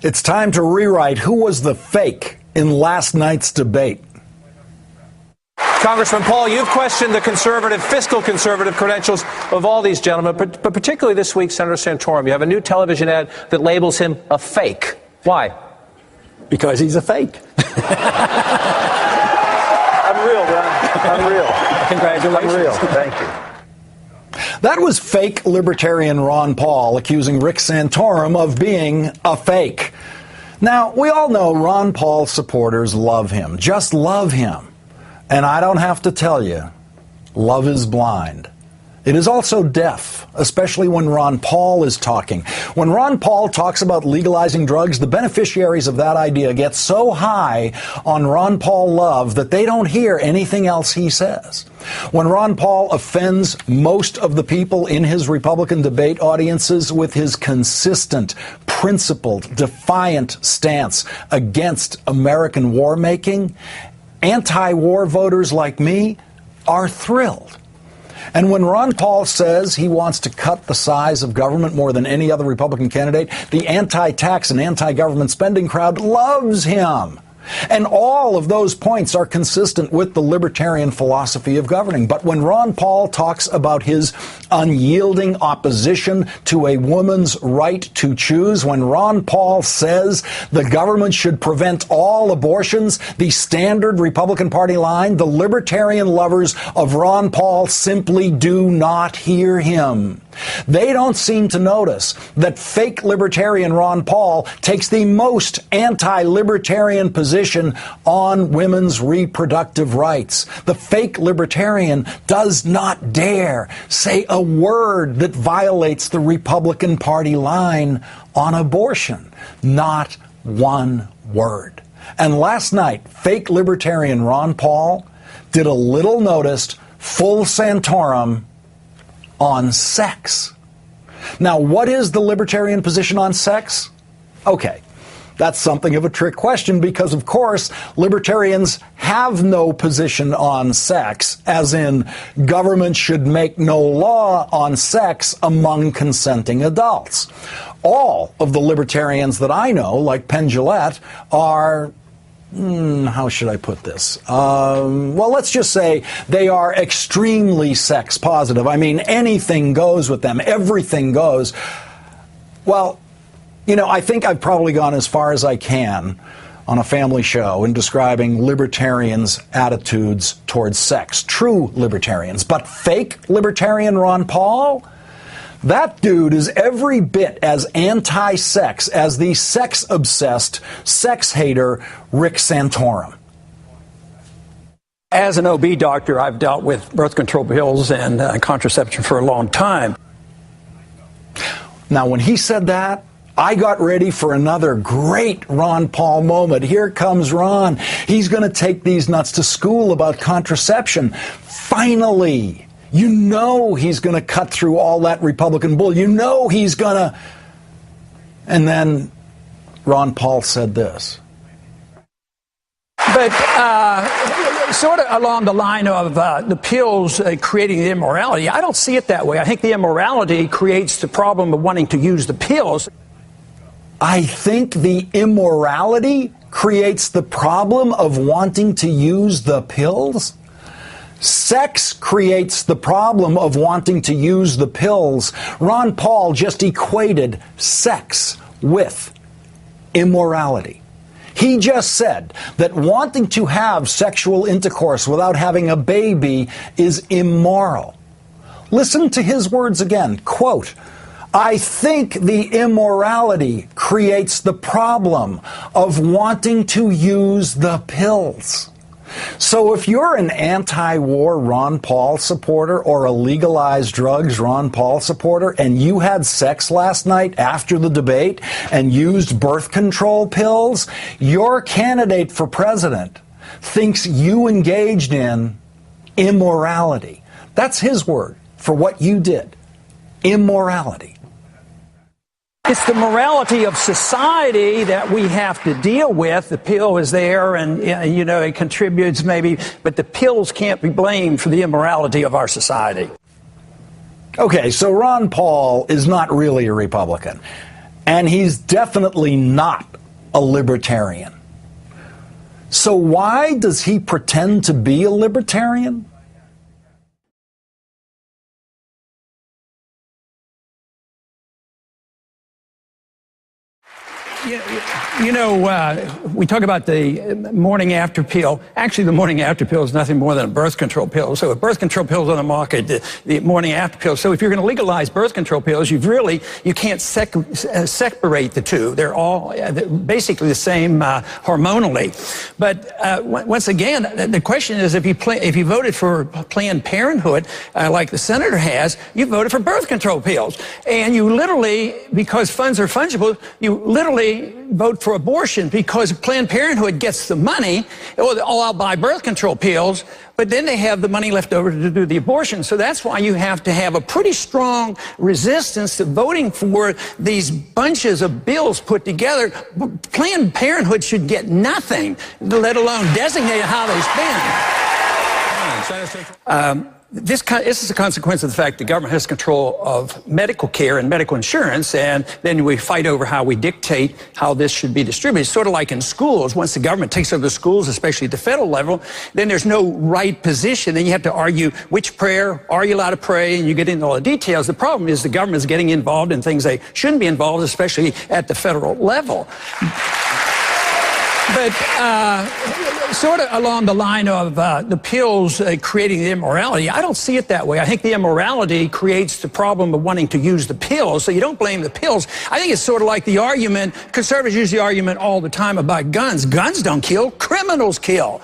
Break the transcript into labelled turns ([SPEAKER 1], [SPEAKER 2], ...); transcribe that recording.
[SPEAKER 1] It's time to rewrite who was the fake in last night's debate.
[SPEAKER 2] Congressman Paul, you've questioned the fiscal conservative credentials of all these gentlemen, but particularly this week, Senator Santorum. You have a new television ad that labels him a fake. Why?
[SPEAKER 1] Because he's a fake.
[SPEAKER 2] Unreal, Ron. Unreal. Congratulations.
[SPEAKER 1] Unreal. Thank you. That was fake libertarian Ron Paul accusing Rick Santorum of being a fake. Now, we all know Ron Paul supporters love him, just love him. And I don't have to tell you, love is blind. It is also deaf, especially when Ron Paul is talking. When Ron Paul talks about legalizing drugs, the beneficiaries of that idea get so high on Ron Paul love that they don't hear anything else he says. When Ron Paul offends most of the people in his Republican debate audiences with his consistent, principled, defiant stance against American war making, anti-war voters like me are thrilled. And when Ron Paul says he wants to cut the size of government more than any other Republican candidate, the anti-tax and anti-government spending crowd loves him. And all of those points are consistent with the libertarian philosophy of governing. But when Ron Paul talks about his unyielding opposition to a woman's right to choose, when Ron Paul says the government should prevent all abortions, the standard Republican Party line, the libertarian lovers of Ron Paul simply do not hear him. They don't seem to notice that fake libertarian Ron Paul takes the most anti-libertarian position on women's reproductive rights. The fake libertarian does not dare say a word that violates the Republican Party line on abortion. Not one word. And last night, fake libertarian Ron Paul did a little noticed full Santorum on sex. Now, what is the libertarian position on sex? Okay, that's something of a trick question because, of course, libertarians have no position on sex, as in government should make no law on sex among consenting adults. All of the libertarians that I know, like Penn Jillette, are how should I put this? Well, let's just say they are extremely sex positive. I mean, anything goes with them. Everything goes. Well, I think I've probably gone as far as I can on a family show in describing libertarians' attitudes towards sex. True libertarians. But fake libertarian Ron Paul? That dude is every bit as anti-sex as the sex-obsessed, sex-hater Rick Santorum.
[SPEAKER 3] As an OB doctor, I've dealt with birth control pills and contraception for a long time.
[SPEAKER 1] Now, when he said that, I got ready for another great Ron Paul moment. Here comes Ron. He's going to take these nuts to school about contraception. Finally. You know he's going to cut through all that Republican bull. You know he's going to. And then Ron Paul said this.
[SPEAKER 3] But sort of along the line of the pills creating the immorality, I don't see it that way. I think the immorality creates the problem of wanting to use the pills.
[SPEAKER 1] I think the immorality creates the problem of wanting to use the pills? Sex creates the problem of wanting to use the pills. Ron Paul just equated sex with immorality. He just said that wanting to have sexual intercourse without having a baby is immoral. Listen to his words again. Quote, I think the immorality creates the problem of wanting to use the pills. So if you're an anti-war Ron Paul supporter or a legalized drugs Ron Paul supporter and you had sex last night after the debate and used birth control pills, your candidate for president thinks you engaged in immorality. That's his word for what you did. Immorality.
[SPEAKER 3] It's the morality of society that we have to deal with. The pill is there and, it contributes maybe, but the pills can't be blamed for the immorality of our society.
[SPEAKER 1] Okay, so Ron Paul is not really a Republican. And he's definitely not a libertarian. So why does he pretend to be a libertarian?
[SPEAKER 3] You know, we talk about the morning after pill. Actually, the morning after pill is nothing more than a birth control pill. So if birth control pills on the market, the morning after pill. So if you're going to legalize birth control pills, you can't separate the two. They're all basically the same hormonally. But once again, the question is, if you voted for Planned Parenthood, like the senator has, you voted for birth control pills. And you literally, because funds are fungible, you literally vote for abortion because Planned Parenthood gets the money. Oh, I'll buy birth control pills, but then they have the money left over to do the abortion. So that's why you have to have a pretty strong resistance to voting for these bunches of bills put together. Planned Parenthood should get nothing, let alone designate how they spend. This is a consequence of the fact the government has control of medical care and medical insurance, and then we fight over how we dictate how this should be distributed. It's sort of like in schools. Once the government takes over the schools, especially at the federal level, then there's no right position. Then you have to argue which prayer are you allowed to pray, and you get into all the details. The problem is the government is getting involved in things they shouldn't be involved, especially at the federal level. But sort of along the line of the pills creating the immorality, I don't see it that way. I think the immorality creates the problem of wanting to use the pills, so you don't blame the pills. I think it's sort of like the argument, conservatives use the argument all the time about guns. Guns don't kill, criminals kill.